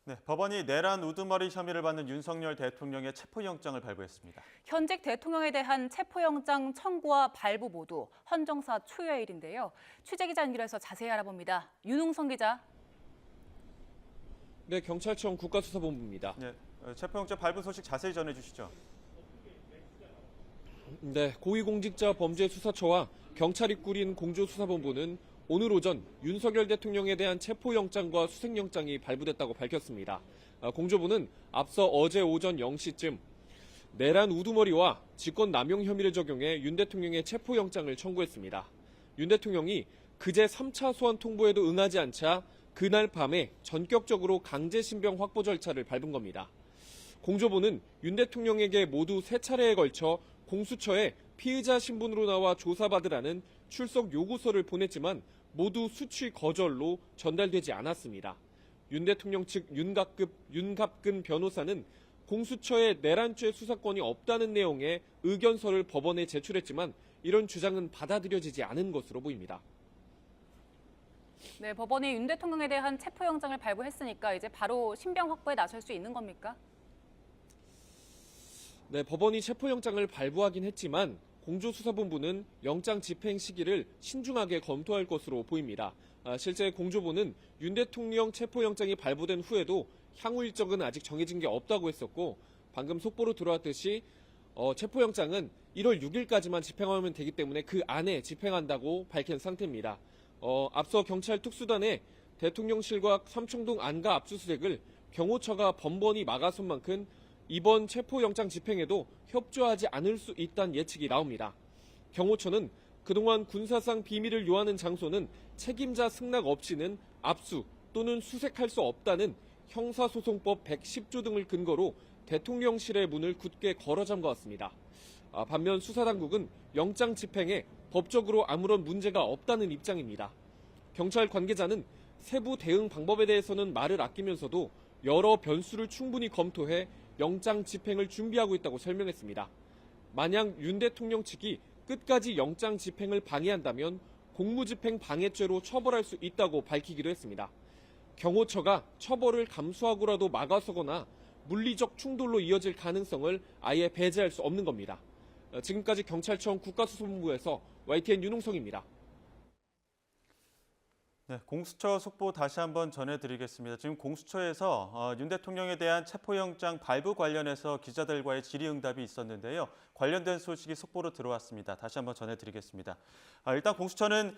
네, 법원이 내란 우두머리 혐의를 받는 윤석열 대통령의 체포영장을 발부했습니다. 현직 대통령에 대한 체포영장 청구와 발부 모두 헌정사 초유의 일인데요. 취재기자 연결해서 자세히 알아봅니다. 윤웅성 기자. 네, 경찰청 국가수사본부입니다. 네, 체포영장 발부 소식 자세히 전해주시죠. 네, 고위공직자범죄수사처와 경찰이 꾸린 공조수사본부는 오늘 오전 윤석열 대통령에 대한 체포영장과 수색영장이 발부됐다고 밝혔습니다. 공조부는 앞서 어제 오전 0시쯤 내란 우두머리와 직권남용 혐의를 적용해 윤 대통령의 체포영장을 청구했습니다. 윤 대통령이 그제 3차 소환 통보에도 응하지 않자 그날 밤에 전격적으로 강제신병 확보 절차를 밟은 겁니다. 공조부는 윤 대통령에게 모두 3차례에 걸쳐 공수처에 피의자 신분으로 나와 조사받으라는 출석 요구서를 보냈지만 모두 수취 거절로 전달되지 않았습니다. 윤 대통령 측 윤갑근 변호사는 공수처에 내란죄 수사권이 없다는 내용의 의견서를 법원에 제출했지만 이런 주장은 받아들여지지 않은 것으로 보입니다. 네, 법원이 윤 대통령에 대한 체포영장을 발부했으니까 이제 바로 신병 확보에 나설 수 있는 겁니까? 네, 법원이 체포영장을 발부하긴 했지만 공조수사본부는 영장 집행 시기를 신중하게 검토할 것으로 보입니다. 실제 공조부는 윤 대통령 체포영장이 발부된 후에도 향후 일정은 아직 정해진 게 없다고 했었고 방금 속보로 들어왔듯이 체포영장은 1월 6일까지만 집행하면 되기 때문에 그 안에 집행한다고 밝힌 상태입니다. 앞서 경찰 특수단의 대통령실과 삼청동 안가 압수수색을 경호처가 번번이 막아선 만큼 이번 체포영장 집행에도 협조하지 않을 수 있다는 예측이 나옵니다. 경호처는 그동안 군사상 비밀을 요하는 장소는 책임자 승낙 없이는 압수 또는 수색할 수 없다는 형사소송법 110조 등을 근거로 대통령실의 문을 굳게 걸어 잠가왔습니다. 반면 수사당국은 영장 집행에 법적으로 아무런 문제가 없다는 입장입니다. 경찰 관계자는 세부 대응 방법에 대해서는 말을 아끼면서도 여러 변수를 충분히 검토해 영장 집행을 준비하고 있다고 설명했습니다. 만약 윤 대통령 측이 끝까지 영장 집행을 방해한다면 공무집행 방해죄로 처벌할 수 있다고 밝히기도 했습니다. 경호처가 처벌을 감수하고라도 막아서거나 물리적 충돌로 이어질 가능성을 아예 배제할 수 없는 겁니다. 지금까지 경찰청 국가수사본부에서 YTN 윤웅성입니다. 네, 공수처 속보 다시 한번 전해드리겠습니다. 지금 공수처에서 윤 대통령에 대한 체포영장 발부 관련해서 기자들과의 질의응답이 있었는데요. 관련된 소식이 속보로 들어왔습니다. 다시 한번 전해드리겠습니다. 일단 공수처는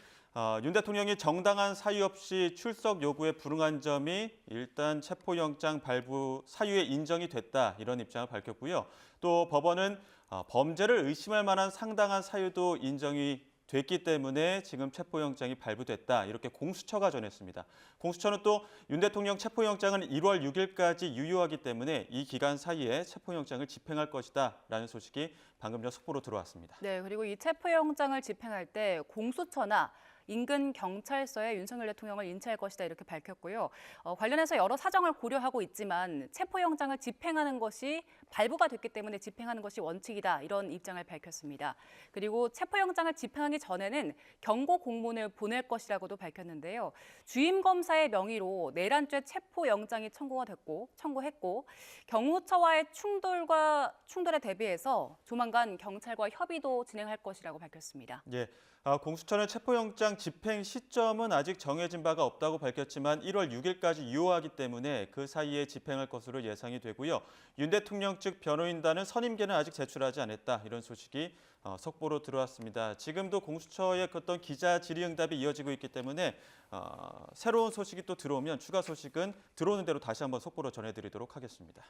윤 대통령이 정당한 사유 없이 출석 요구에 불응한 점이 일단 체포영장 발부 사유에 인정이 됐다, 이런 입장을 밝혔고요. 또 법원은 범죄를 의심할 만한 상당한 사유도 인정이 됐기 때문에 지금 체포영장이 발부됐다, 이렇게 공수처가 전했습니다. 공수처는 또 윤 대통령 체포영장은 1월 6일까지 유효하기 때문에 이 기간 사이에 체포영장을 집행할 것이다 라는 소식이 방금 전 속보로 들어왔습니다. 네, 그리고 이 체포영장을 집행할 때 공수처나 인근 경찰서에 윤석열 대통령을 인치할 것이다, 이렇게 밝혔고요. 관련해서 여러 사정을 고려하고 있지만 체포영장을 집행하는 것이 발부가 됐기 때문에 집행하는 것이 원칙이다, 이런 입장을 밝혔습니다. 그리고 체포영장을 집행하기 전에는 경고 공문을 보낼 것이라고도 밝혔는데요. 주임 검사의 명의로 내란죄 체포영장이 청구했고 경호처와의 충돌에 대비해서 조만간 경찰과 협의도 진행할 것이라고 밝혔습니다. 예, 공수처는 체포영장 집행 시점은 아직 정해진 바가 없다고 밝혔지만 1월 6일까지 유효하기 때문에 그 사이에 집행할 것으로 예상이 되고요. 윤 대통령 측 변호인단은 선임계는 아직 제출하지 않았다, 이런 소식이 속보로 들어왔습니다. 지금도 공수처의 어떤 기자 질의응답이 이어지고 있기 때문에 새로운 소식이 또 들어오면 추가 소식은 들어오는 대로 다시 한번 속보로 전해드리도록 하겠습니다.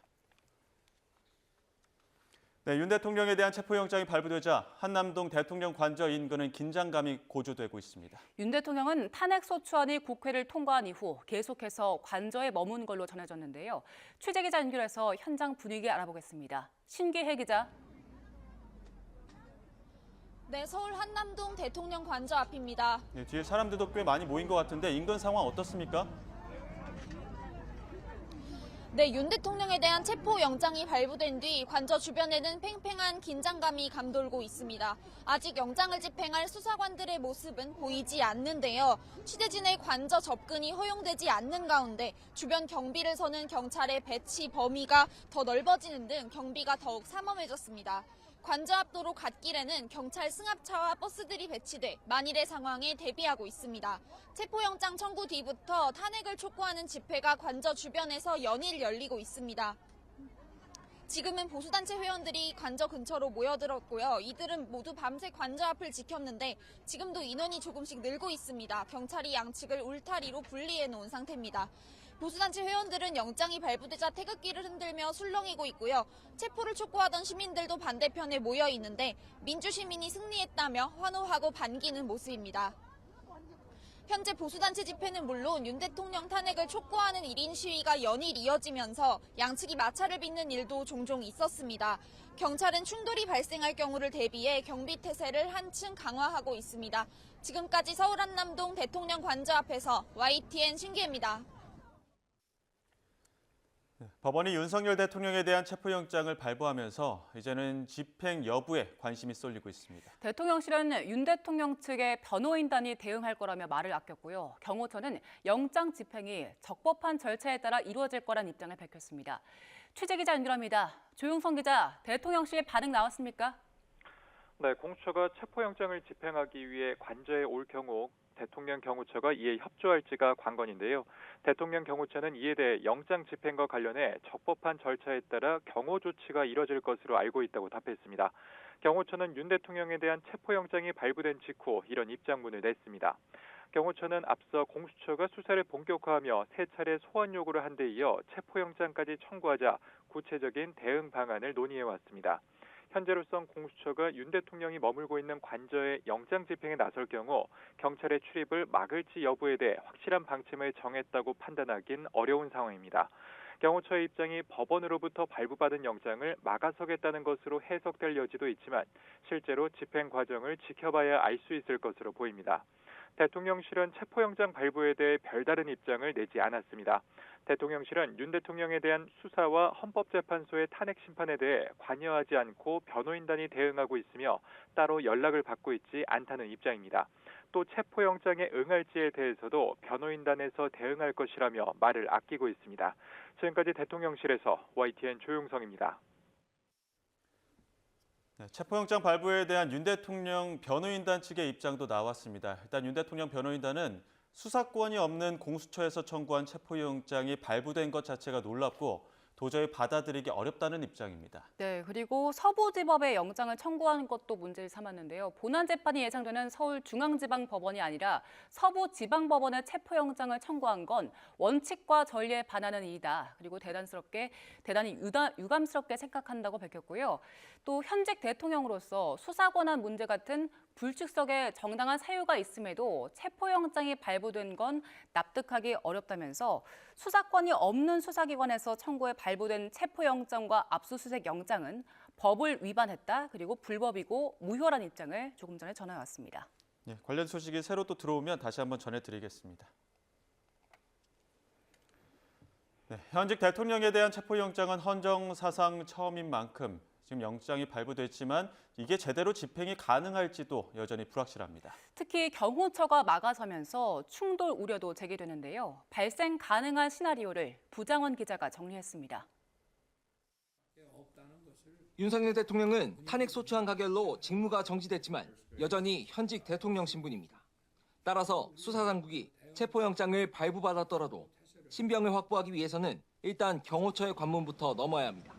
네, 윤 대통령에 대한 체포영장이 발부되자 한남동 대통령 관저 인근은 긴장감이 고조되고 있습니다. 윤 대통령은 탄핵소추안이 국회를 통과한 이후 계속해서 관저에 머문 걸로 전해졌는데요. 취재기자 연결해서 현장 분위기 알아보겠습니다. 신기혜 기자. 네, 서울 한남동 대통령 관저 앞입니다. 네, 뒤에 사람들도 꽤 많이 모인 것 같은데 인근 상황 어떻습니까? 네, 윤 대통령에 대한 체포영장이 발부된 뒤 관저 주변에는 팽팽한 긴장감이 감돌고 있습니다. 아직 영장을 집행할 수사관들의 모습은 보이지 않는데요. 취재진의 관저 접근이 허용되지 않는 가운데 주변 경비를 서는 경찰의 배치 범위가 더 넓어지는 등 경비가 더욱 삼엄해졌습니다. 관저 앞 도로 갓길에는 경찰 승합차와 버스들이 배치돼 만일의 상황에 대비하고 있습니다. 체포영장 청구 뒤부터 탄핵을 촉구하는 집회가 관저 주변에서 연일 열리고 있습니다. 지금은 보수단체 회원들이 관저 근처로 모여들었고요. 이들은 모두 밤새 관저 앞을 지켰는데 지금도 인원이 조금씩 늘고 있습니다. 경찰이 양측을 울타리로 분리해 놓은 상태입니다. 보수단체 회원들은 영장이 발부되자 태극기를 흔들며 술렁이고 있고요. 체포를 촉구하던 시민들도 반대편에 모여 있는데 민주시민이 승리했다며 환호하고 반기는 모습입니다. 현재 보수단체 집회는 물론 윤 대통령 탄핵을 촉구하는 1인 시위가 연일 이어지면서 양측이 마찰을 빚는 일도 종종 있었습니다. 경찰은 충돌이 발생할 경우를 대비해 경비 태세를 한층 강화하고 있습니다. 지금까지 서울 한남동 대통령 관저 앞에서 YTN 신기혜입니다. 법원이 윤석열 대통령에 대한 체포영장을 발부하면서 이제는 집행 여부에 관심이 쏠리고 있습니다. 대통령실은 윤 대통령 측의 변호인단이 대응할 거라며 말을 아꼈고요. 경호처는 영장 집행이 적법한 절차에 따라 이루어질 거란 입장을 밝혔습니다. 취재기자 연결합니다. 조용성 기자, 대통령실 반응 나왔습니까? 네, 공수처가 체포영장을 집행하기 위해 관저에 올 경우 대통령 경호처가 이에 협조할지가 관건인데요. 대통령 경호처는 이에 대해 영장 집행과 관련해 적법한 절차에 따라 경호 조치가 이뤄질 것으로 알고 있다고 답했습니다. 경호처는 윤 대통령에 대한 체포영장이 발부된 직후 이런 입장문을 냈습니다. 경호처는 앞서 공수처가 수사를 본격화하며 세 차례 소환 요구를 한 데 이어 체포영장까지 청구하자 구체적인 대응 방안을 논의해왔습니다. 현재로선 공수처가 윤 대통령이 머물고 있는 관저의 영장 집행에 나설 경우 경찰의 출입을 막을지 여부에 대해 확실한 방침을 정했다고 판단하긴 어려운 상황입니다. 경호처의 입장이 법원으로부터 발부받은 영장을 막아서겠다는 것으로 해석될 여지도 있지만 실제로 집행 과정을 지켜봐야 알 수 있을 것으로 보입니다. 대통령실은 체포영장 발부에 대해 별다른 입장을 내지 않았습니다. 대통령실은 윤 대통령에 대한 수사와 헌법재판소의 탄핵 심판에 대해 관여하지 않고 변호인단이 대응하고 있으며 따로 연락을 받고 있지 않다는 입장입니다. 또 체포영장에 응할지에 대해서도 변호인단에서 대응할 것이라며 말을 아끼고 있습니다. 지금까지 대통령실에서 YTN 조용성입니다. 네, 체포영장 발부에 대한 윤 대통령 변호인단 측의 입장도 나왔습니다. 일단 윤 대통령 변호인단은 수사권이 없는 공수처에서 청구한 체포영장이 발부된 것 자체가 놀랍고 도저히 받아들이기 어렵다는 입장입니다. 네, 그리고 서부지법에 영장을 청구한 것도 문제를 삼았는데요. 본안 재판이 예상되는 서울중앙지방법원이 아니라 서부지방법원에 체포영장을 청구한 건 원칙과 전례에 반하는 일이다. 그리고 대단히 유감스럽게 생각한다고 밝혔고요. 또 현직 대통령으로서 수사권한 문제 같은 불출석에 정당한 사유가 있음에도 체포영장이 발부된 건 납득하기 어렵다면서 수사권이 없는 수사기관에서 청구해 발부된 체포영장과 압수수색 영장은 법을 위반했다. 그리고 불법이고 무효라는 입장을 조금 전에 전해왔습니다. 네, 관련 소식이 새로 또 들어오면 다시 한번 전해드리겠습니다. 네, 현직 대통령에 대한 체포영장은 헌정 사상 처음인 만큼 지금 영장이 발부됐지만 이게 제대로 집행이 가능할지도 여전히 불확실합니다. 특히 경호처가 막아서면서 충돌 우려도 제기되는데요. 발생 가능한 시나리오를 부장원 기자가 정리했습니다. 윤석열 대통령은 탄핵 소추안 가결로 직무가 정지됐지만 여전히 현직 대통령 신분입니다. 따라서 수사당국이 체포영장을 발부받았더라도 신병을 확보하기 위해서는 일단 경호처의 관문부터 넘어야 합니다.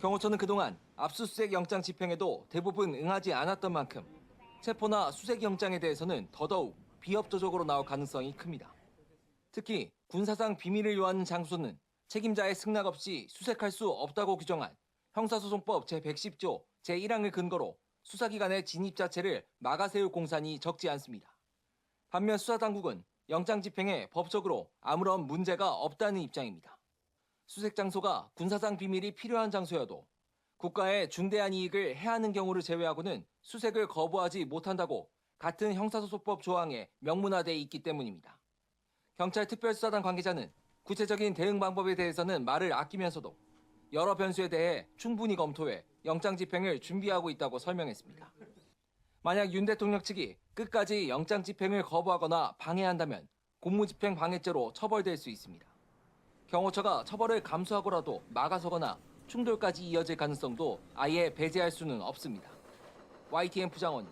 경호처는 그동안 압수수색 영장 집행에도 대부분 응하지 않았던 만큼 체포나 수색 영장에 대해서는 더더욱 비협조적으로 나올 가능성이 큽니다. 특히 군사상 비밀을 요하는 장소는 책임자의 승낙 없이 수색할 수 없다고 규정한 형사소송법 제110조 제1항을 근거로 수사기관의 진입 자체를 막아세울 공산이 적지 않습니다. 반면 수사당국은 영장 집행에 법적으로 아무런 문제가 없다는 입장입니다. 수색 장소가 군사상 비밀이 필요한 장소여도 국가의 중대한 이익을 해하는 경우를 제외하고는 수색을 거부하지 못한다고 같은 형사소송법 조항에 명문화돼 있기 때문입니다. 경찰 특별수사단 관계자는 구체적인 대응 방법에 대해서는 말을 아끼면서도 여러 변수에 대해 충분히 검토해 영장 집행을 준비하고 있다고 설명했습니다. 만약 윤 대통령 측이 끝까지 영장 집행을 거부하거나 방해한다면 공무집행 방해죄로 처벌될 수 있습니다. 경호처가 처벌을 감수하고라도 막아서거나 충돌까지 이어질 가능성도 아예 배제할 수는 없습니다. YTN 부장원